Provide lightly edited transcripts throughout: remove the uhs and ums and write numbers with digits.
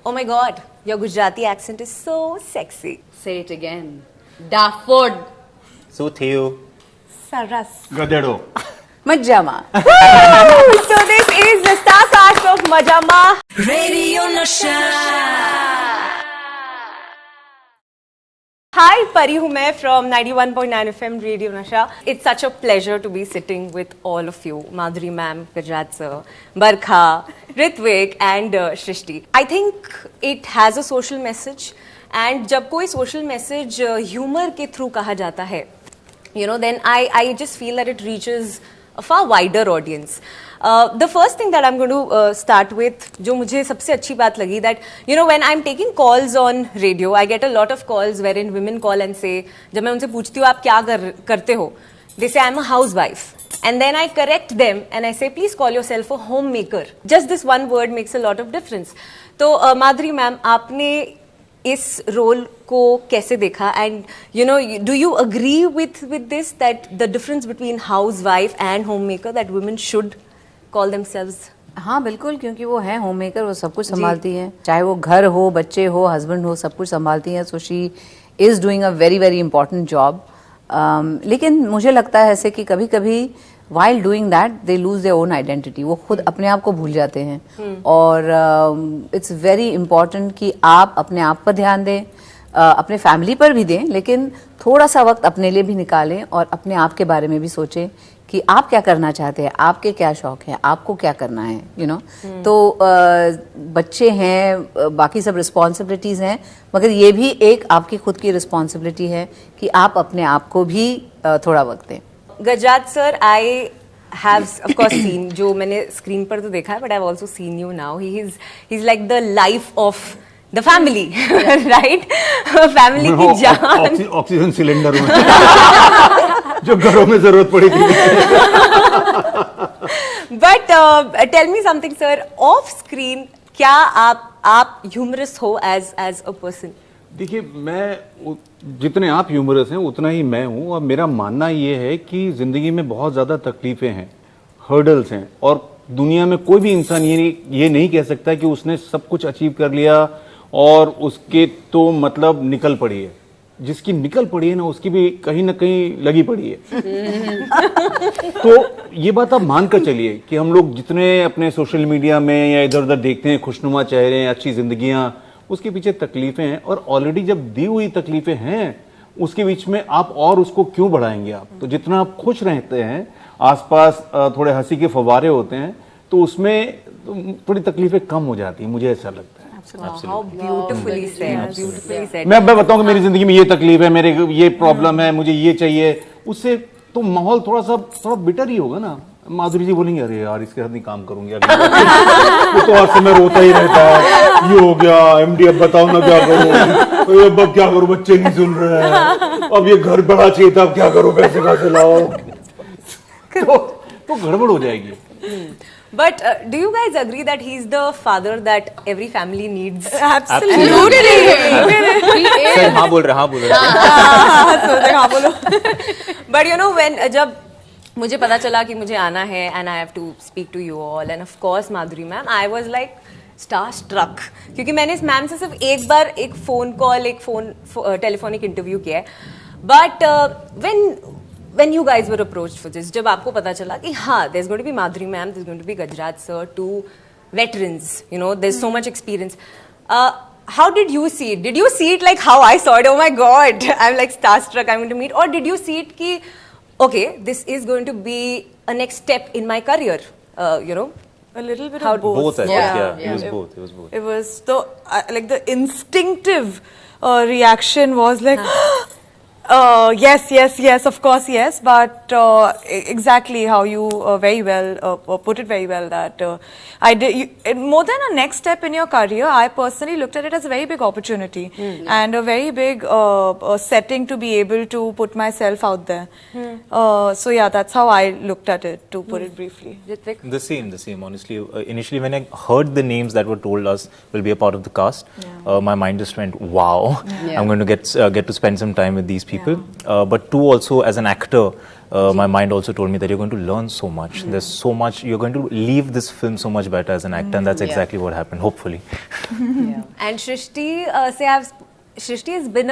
Oh my God, your Gujarati accent is so sexy. Say it again. Daffod. શું થયું? Saras. ગધેડો. Majama. So this is the star cast of Majama. Radio Nasha. Hi, Pari हूँ मैं from 91.9 FM Radio Nasha. It's such a pleasure to be sitting with all of you, Madhuri ma'am, Gajraj sir, Barkha, Ritvik and Shrishti. I think it has a social message, and जब कोई social message humor के through कहा जाता है, you know, then I just feel that it reaches a far wider audience. The first thing that I'm going to start with, जो मुझे सबसे अच्छी बात लगी, that you know when I'm taking calls on radio, I get a lot of calls wherein women call and say, जब मैं उनसे पूछती हूँ आप क्या करते हो, they say I'm a housewife, and then I correct them and I say please call yourself a homemaker. Just this one word makes a lot of difference. तो माधुरी मैम, आपने इस रोल को कैसे देखा, and you know do you agree with this that the difference between housewife and homemaker, that women should call themselves? हाँ बिल्कुल, क्योंकि वो है होम मेकर, वो सब कुछ संभालती हैं, चाहे वो घर हो, बच्चे हो, हस्बैंड हो, सब कुछ संभालती हैं. So she is doing a very very important job. लेकिन मुझे लगता है ऐसे कि कभी कभी while doing that they lose their own identity. वो खुद अपने आप को भूल जाते हैं. और it's very important कि आप अपने आप पर ध्यान दें, अपने फैमिली पर भी दें, लेकिन थोड़ा सा वक्त अपने लिए भी निकालें और अपने आप के बारे में भी सोचें कि आप क्या करना चाहते हैं, आपके क्या शौक हैं, आपको क्या करना है, यू नो. तो बच्चे हैं, बाकी सब रिस्पॉन्सिबिलिटीज़ हैं, मगर ये भी एक आपकी खुद की रिस्पॉन्सिबिलिटी है कि आप अपने आप को भी थोड़ा वक्त दें. Gajraj sir, I have of course seen, जो मैंने स्क्रीन पर तो देखा है, but I have also seen you now. He is like the life of the family, right? Family की जान. ऑक्सीजन सिलेंडर में जो घरों में जरूरत पड़ी थी. But tell me something sir, off screen क्या आप ह्यूमरस हो एज अ पर्सन? देखिए, मैं जितने आप ह्यूमरस हैं उतना ही मैं हूं, और मेरा मानना ये है कि जिंदगी में बहुत ज़्यादा तकलीफें हैं, हर्डल्स हैं, और दुनिया में कोई भी इंसान ये नहीं कह सकता कि उसने सब कुछ अचीव कर लिया और उसके तो मतलब निकल पड़ी है. जिसकी निकल पड़ी है ना, उसकी भी कहीं ना कहीं लगी पड़ी है. तो ये बात आप मान कर चलिए कि हम लोग जितने अपने सोशल मीडिया में या इधर उधर देखते हैं खुशनुमा चेहरे, अच्छी जिंदगियां, उसके पीछे तकलीफें हैं. और ऑलरेडी जब दी हुई तकलीफें हैं उसके बीच में आप और उसको क्यों बढ़ाएंगे? आप तो जितना आप खुश रहते हैं, आसपास थोड़े हंसी के फव्वारे होते हैं, तो उसमें थोड़ी तकलीफें कम हो जाती हैं, मुझे ऐसा लगता है. How beautifully said, beautifully said. मैं बताऊं कि मेरी जिंदगी में ये तकलीफ है, मेरे ये प्रॉब्लम है, मुझे ये चाहिए, उससे तो माहौल थोड़ा बिटर ही होगा ना. माधुरी जी बोलेंगे अरे यार इसके साथ नहीं काम करूंगी अभी. वो तो हर समय रोता ही रहता है, ये हो गया एमडी, अब बताओ ना क्या करूं, अब क्या करूं, बच्चे नहीं सुन रहे हैं, अब ये घर बड़ा चाहिए था, अब क्या करूं, पैसे कहां से लाओ. तो गड़बड़ हो जाएगी. But do you guys agree that he's the father that every family needs? Absolutely. Sir हाँ बोल रहे. हाँ बोलो. But you know when जब मुझे पता चला कि मुझे आना है and I have to speak to you all, and of course Madhuri ma'am, I was like starstruck, क्योंकि मैंने इस मैम से सिर्फ एक बार एक फोन कॉल, एक टेलीफोनिक इंटरव्यू किया है. But when you guys were approached for this, जब आपको पता चला कि हाँ there's going to be Madhuri ma'am, there's going to be Gajraj sir, two veterans, you know, there's so much experience. How did you see it? Did you see it like how I saw it? Oh my God, I'm like starstruck, I'm going to meet. Or did you see it ki, okay, this is going to be a next step in my career, you know? A little bit of both. Both, I think, yeah. It was both. It was like the instinctive reaction was like, yes, of course, yes. But exactly how you very well put it very well, that I did more than a next step in your career. I personally looked at it as a very big opportunity and a very big setting to be able to put myself out there. So yeah, that's how I looked at it, to put it briefly. Ritvik? The same. Honestly, initially when I heard the names that were told us will be a part of the cast, my mind just went, wow, I'm going to get to spend some time with these people. But two, also as an actor, my mind also told me that you're going to learn so much. There's so much. You're going to leave this film so much better as an actor, and that's exactly what happened. Hopefully. And Shrishti, Shrishti has been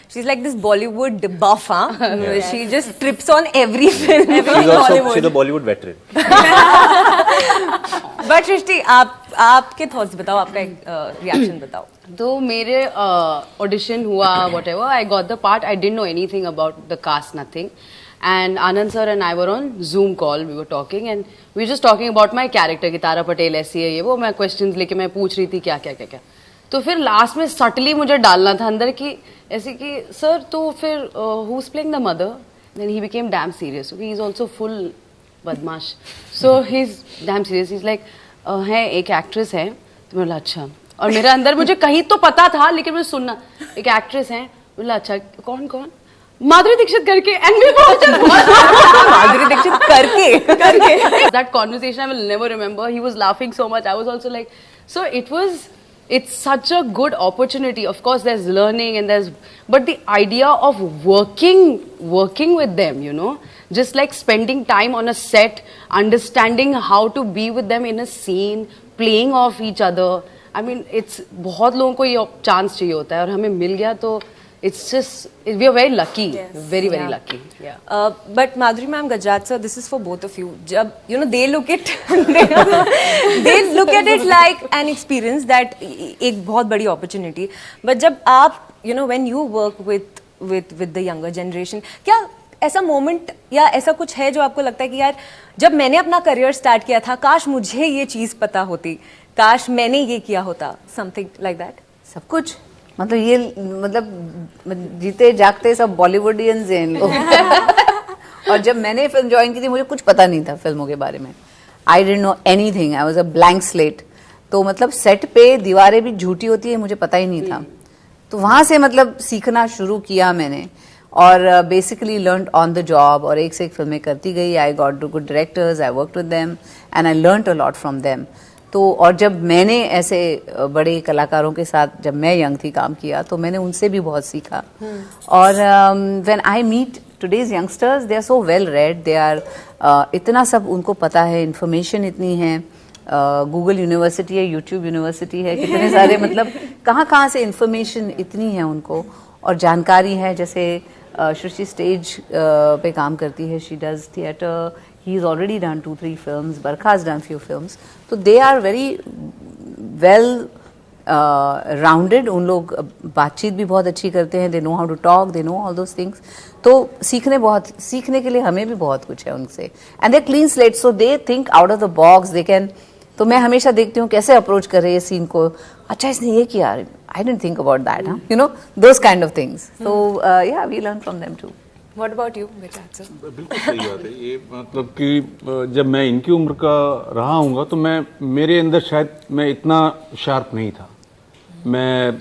she's like this Bollywood buff, huh? She just trips on every film. She's a Bollywood veteran. But Shrishti, आपके thoughts बताओ, आपका एक reaction बताओ. तो मेरे audition हुआ whatever, I got the part. I didn't know anything about the cast, nothing. And Anand sir and I were on Zoom call. We were talking and we were just talking about my character कि तारा पटेल ऐसी है ये वो. मैं questions लेके मैं पूछ रही थी क्या क्या क्या क्या. तो फिर लास्ट में सटली मुझे डालना था अंदर कि ऐसे कि सर तो फिर who's playing the mother? Then he became damn serious. He is also full बदमाश. So he's damn serious. He's like है एक एक्ट्रेस है. तो मैं बोला अच्छा. और मेरे अंदर मुझे कहीं तो पता था लेकिन मुझे सुनना एक एक्ट्रेस है. बोला अच्छा कौन कौन? माधुरी दीक्षित करके. And we were Madhuri Dixit करके. That conversation I will never remember. He was laughing so much. I was also like, so it's such a good opportunity. Of course, there's learning and but the idea of working with them, you know, just like spending time on a set, understanding how to be with them in a scene, playing off each other. I mean, it's बहुत लोगों को ये chance चाहिए होता है और हमें मिल गया तो it's just we are very lucky, very lucky. Yeah. But Madhuri ma'am, Gajraj sir, this is for both of you. जब they look at they look at it like an experience that एक बहुत बड़ी opportunity. But जब आप when you work with the younger generation, क्या ऐसा moment या ऐसा कुछ है जो आपको लगता है कि यार जब मैंने अपना career start किया था काश मुझे ये चीज पता होती, काश मैंने ये किया होता, something like that? सब कुछ मतलब ये मतलब जीते जागते सब बॉलीवुडियंस हैं इन लोग. और जब मैंने फिल्म ज्वाइन की थी मुझे कुछ पता नहीं था फिल्मों के बारे में. I didn't know anything. I was a blank slate. तो मतलब सेट पे दीवारें भी झूठी होती है मुझे पता ही नहीं था. तो वहां से मतलब सीखना शुरू किया मैंने और basically learned on the job और एक से एक फिल्में करती गई. I got to good directors, I worked with them and I learned a lot from them. तो और जब मैंने ऐसे बड़े कलाकारों के साथ जब मैं यंग थी काम किया तो मैंने उनसे भी बहुत सीखा. और when I meet today's youngsters they are so well read. They are इतना सब उनको पता है, इंफॉर्मेशन इतनी है. गूगल यूनिवर्सिटी है, यूट्यूब यूनिवर्सिटी है, कितने सारे मतलब कहाँ से इंफॉर्मेशन इतनी है उनको और जानकारी है. जैसे सृष्टि स्टेज पे काम करती है, she does theatre. He's already done 2-3 films. Barkha has done few films. So they are very well rounded. उन लोग बातचीत भी बहुत अच्छी करते हैं. They know how to talk. They know all those things. तो सीखने के लिए हमें भी बहुत कुछ है उनसे. And they're clean slate. So they think out of the box. They can. तो मैं हमेशा देखती हूँ कैसे अप्रोच कर रहे हैं सीन को. अच्छा इसने ये किया. I didn't think about that. Huh? You know those kind of things. So yeah, we learn from them too. What about you, Gajraj sir? बिल्कुल सही बात है ये. मतलब कि जब मैं इनकी उम्र का रहा हूँगा तो मेरे अंदर शायद मैं इतना शार्प नहीं था. मैं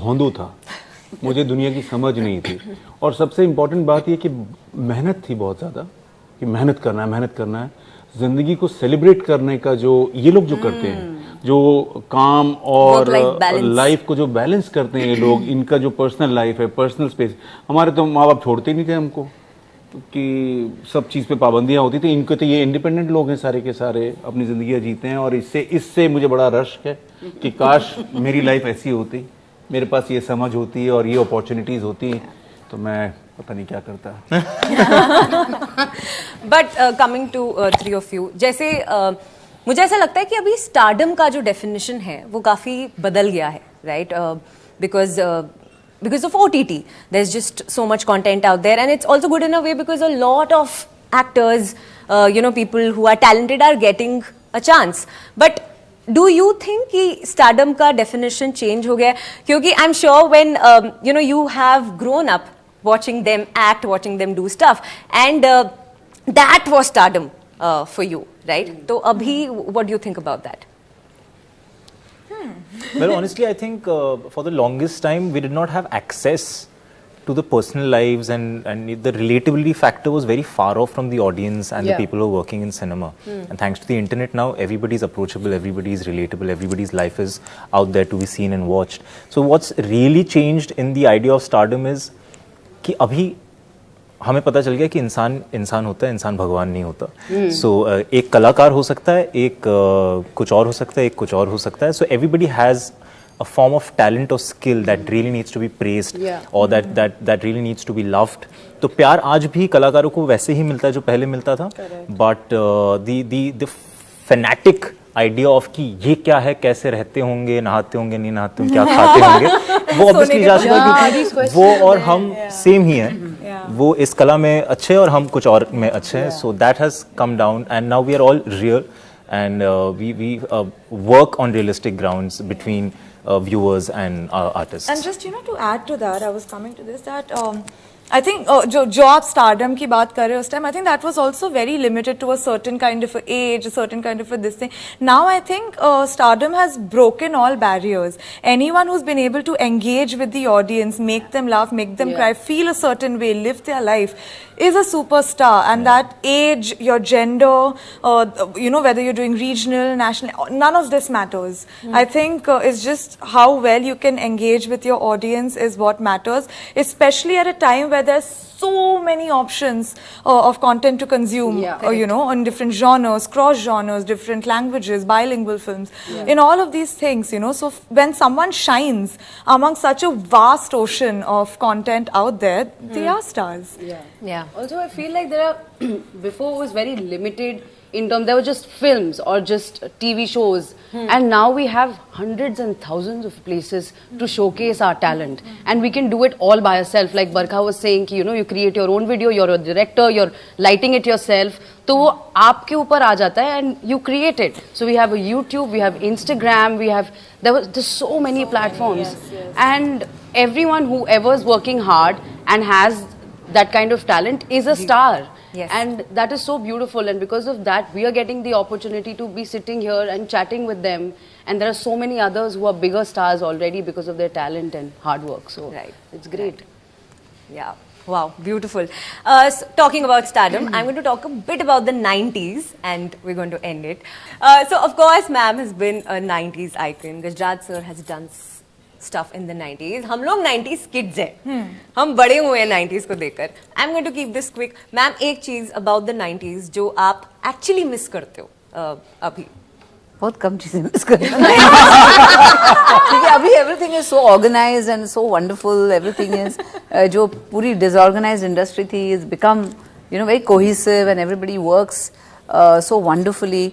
भोंदू था. मुझे दुनिया की समझ नहीं थी. और सबसे इम्पोर्टेंट बात ये कि मेहनत थी बहुत ज़्यादा. कि मेहनत करना है. जिंदगी को सेलिब्रेट करने का जो ये लोग जो करते हैं, जो काम और लाइफ को जो बैलेंस करते हैं ये लोग, इनका जो पर्सनल लाइफ है, पर्सनल स्पेस. हमारे तो माँ बाप छोड़ते नहीं थे हमको कि सब चीज़ पे पाबंदियाँ होती थी. इनके तो ये इंडिपेंडेंट लोग हैं सारे के सारे, अपनी ज़िंदगी जीते हैं. और इससे मुझे बड़ा रश है कि काश मेरी लाइफ ऐसी होती, मेरे पास ये समझ होती और ये अपॉर्चुनिटीज़ होती तो मैं पता नहीं क्या करता. But coming to three of you, जैसे मुझे ऐसा लगता है कि अभी स्टारडम का जो डेफिनेशन है वो काफ़ी बदल गया है, right? Because of OTT, there's just so much content out there, and it's also good in a way because a lot of actors, people who are talented are getting a chance. But do you think कि stardom का definition change हो गया? क्योंकि I'm sure when you have grown up watching them act, watching them do stuff, and that was stardom for you, right? तो अभी what do you think about that? Well, honestly, I think for the longest time we did not have access to the personal lives, and the relatability factor was very far off from the audience and the people who are working in cinema. And thanks to the internet now, everybody is approachable, everybody is relatable, everybody's life is out there to be seen and watched. So what's really changed in the idea of stardom is कि अभी हमें पता चल गया कि इंसान इंसान होता है, इंसान भगवान नहीं होता. So एक कलाकार हो सकता है, एक कुछ और हो सकता है, एक कुछ और हो सकता है. So everybody has a form of talent or skill that really needs to be praised, or that really needs to be loved. तो प्यार आज भी कलाकारों को वैसे ही मिलता है जो पहले मिलता था. But the fanatic idea of कि ये क्या है, कैसे रहते होंगे, नहाते होंगे, नहीं नहाते होंगे, क्या खाते होंगे, वो ऑब्वियसली जा चुका है क्योंकि वो और हम सेम ही हैं. वो इस कला में अच्छे हैं और हम कुछ और में अच्छे हैं. So that has come down and now we are all real and we work on realistic grounds between viewers and artists. And just to add to that, I was coming to this that I think जो आप stardom की बात कर रहे हो उस time, I think that was also very limited to a certain kind of a age, a certain kind of a this thing. Now I think stardom has broken all barriers. Anyone who's been able to engage with the audience, make them laugh, make them cry, feel a certain way, live their life, is a superstar. And that age, your gender, whether you're doing regional, national, none of this matters. I think it's just how well you can engage with your audience is what matters, especially at a time where there's so many options of content to consume, on different genres, cross genres, different languages, bilingual films, in all of these things, So when someone shines among such a vast ocean of content out there, they are stars. Yeah. Also, I feel like there are, before it was very limited in terms, there were just films or just TV shows. And now we have hundreds and thousands of places to showcase our talent. And we can do it all by ourselves. Like Barkha was saying, you create your own video, you're a director, you're lighting it yourself. तो वो आपके ऊपर आ जाता है and you create it. So we have a YouTube, we have Instagram, there's so many platforms. And everyone whoever is working hard and has that kind of talent is a star. Yes. And that is so beautiful, and because of that we are getting the opportunity to be sitting here and chatting with them, and there are so many others who are bigger stars already because of their talent and hard work. So it's great. Yeah. Wow, beautiful. So talking about stardom, I'm going to talk a bit about the 90s and we're going to end it. So of course, ma'am has been a 90s icon. Gajraj sir has done stuff in the 90s. हम लोग 90s kids हैं. हम बड़े हुए हैं 90s को देखकर. I'm going to keep this quick. Ma'am, एक चीज about the 90s जो आप actually miss करते हो अभी. बहुत कम चीजें मिस करती हूँ क्योंकि अभी everything is so organised and so wonderful. Everything is जो पूरी डिसऑर्गेनाइज्ड इंडस्ट्री थी is become very cohesive and everybody works so wonderfully.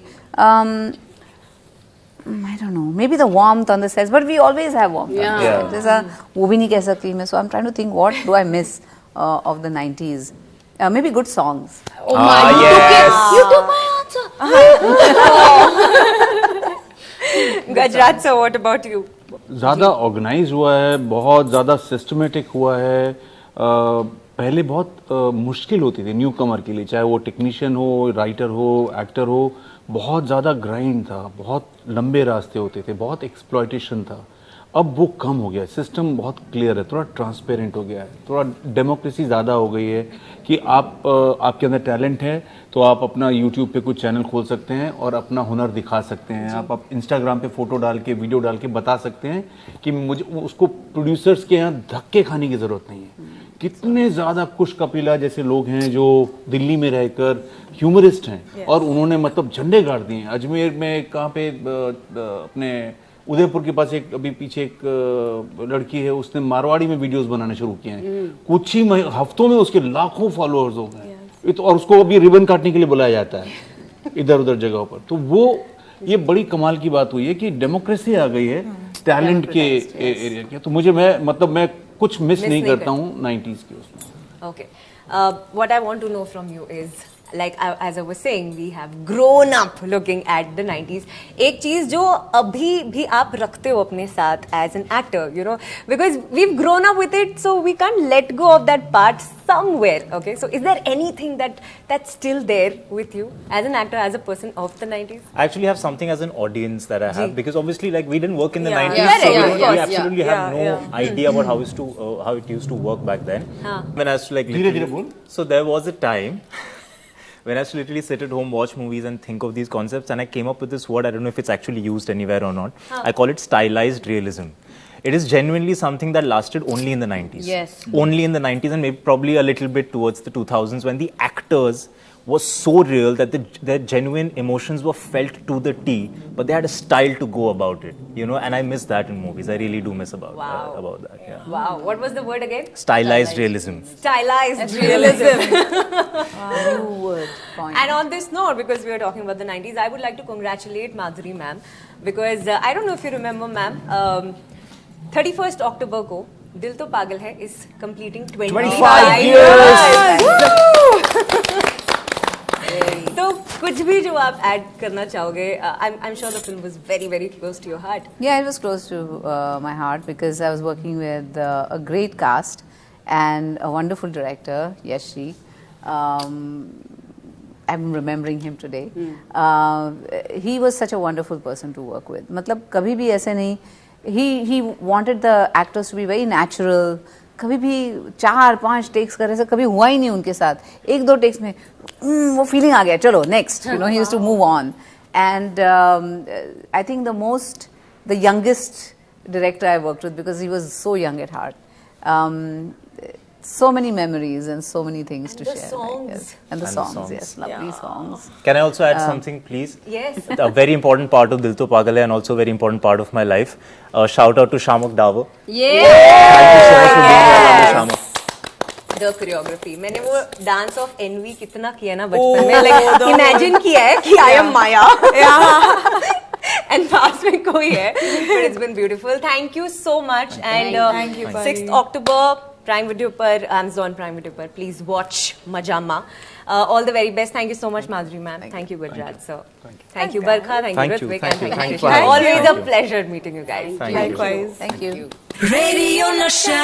I don't know, maybe the warmth on the sets, but we always have warmth. वो भी नहीं कह सकती मैं. So I'm trying to think, what do I miss of the 90s? Maybe good songs. Oh my, you took my answer. Gajraj sir, what about you? ज़्यादा organise हुआ है, बहुत ज़्यादा सिस्टमेटिक हुआ है. पहले बहुत मुश्किल होती थी न्यू कमर के लिए, चाहे वो टेक्नीशियन हो, राइटर हो, एक्टर हो. बहुत ज़्यादा ग्राइंड था, बहुत लंबे रास्ते होते थे, बहुत एक्सप्लॉयटेशन था. अब वो कम हो गया है, सिस्टम बहुत क्लियर है, थोड़ा ट्रांसपेरेंट हो गया है, थोड़ा डेमोक्रेसी ज़्यादा हो गई है कि आपके अंदर टैलेंट है तो आप अपना यूट्यूब पे कुछ चैनल खोल सकते हैं और अपना हुनर दिखा सकते हैं. आप इंस्टाग्राम पे फोटो डाल के, वीडियो डाल के बता सकते हैं कि मुझे उसको प्रोड्यूसर्स के यहाँ धक्के खाने की ज़रूरत नहीं है. कितने ज़्यादा कुश कपिला जैसे लोग हैं जो दिल्ली में रहकर ह्यूमरिस्ट हैं और उन्होंने मतलब झंडे गाड़ दिए. अजमेर में कहाँ पे अपने उदयपुर के पास एक अभी पीछे एक लड़की है, उसने मारवाड़ी में वीडियोस बनाने शुरू किए हैं. कुछ ही हफ्तों में उसके लाखों फॉलोअर्स हो गए और उसको अभी रिबन काटने के लिए बुलाया जाता है इधर उधर जगहों पर. तो वो ये बड़ी कमाल की बात हुई है कि डेमोक्रेसी आ गई है टैलेंट के एरिया के. तो मैं कुछ मिस नहीं करता हूँ 90s के उसमें. Okay. What I want to know from you is, like as I was saying, we have grown up looking at the 90s. एक चीज जो अभी भी आप रखते हो अपने साथ as an actor, because we've grown up with it, so we can't let go of that part somewhere. Okay, so is there anything that's still there with you as an actor, as a person of the 90s? I actually have something as an audience that I have because obviously, like, we didn't work in the 90s, Yeah. so Correct, we absolutely have no idea about how it used to work back then. When I used to so there was a time when I used to literally sit at home, watch movies and think of these concepts, and I came up with this word. I don't know if it's actually used anywhere or not. I call it stylized realism. It is genuinely something that lasted only in the 90s. Yes. Only in the 90s and maybe probably a little bit towards the 2000s when the actors were so real that their genuine emotions were felt to the T, but they had a style to go about it, you know, and I miss that in movies. I really do miss about that. Yeah. Wow, what was the word again? Stylized realism. Stylized realism. You would point. And on this note, because we are talking about the 90s, I would like to congratulate Madhuri ma'am because I don't know if you remember, ma'am, 31st October को दिल तो पागल है is completing 25 years. तो कुछ भी जो आप ऐड करना चाहोगे, I'm sure the film was very very close to your heart. Yeah, it was close to my heart because I was working with a great cast and a wonderful director, Yashi. I'm remembering him today. He was such a wonderful person to work with. मतलब कभी भी ऐसे नहीं. He wanted the actors to be very natural. कभी भी 4-5 takes कर रहे से कभी हुआ ही नहीं उनके साथ. 1-2 टेक्स में वो फीलिंग आ गया, चलो next, you know, he used to move on. And I think the youngest director I worked with because he was so young at heart. So many memories and so many things to the share. songs. Yes. And the songs, yes, lovely songs. Can I also add something, please? Yes. A very important part of Dil To Pagal Hai and also a very important part of my life. Shout out to Shamuk Davar. Yeah. Thank you so much for being here, lovely Shamuk. The choreography. मैंने वो dance of N V कितना किया ना बचपन में, like imagine किया है कि आई एम माया एंड पास में कोई है, but it's been beautiful. Thank you so much. And Thank you, buddy. 6th October Prime Video पर, Amazon Prime Video पर, please watch Majama. All the very best. Thank you so much, Madhuri ma'am. Thank you, Gujrat sir. Thank you, Barkha. Thank you, Thank you. Ritvik. Thank And you. thank Thanks you. for having me. Always Thank a you. pleasure meeting you guys. Thank you. Likewise. Thank you. Radio Nasha.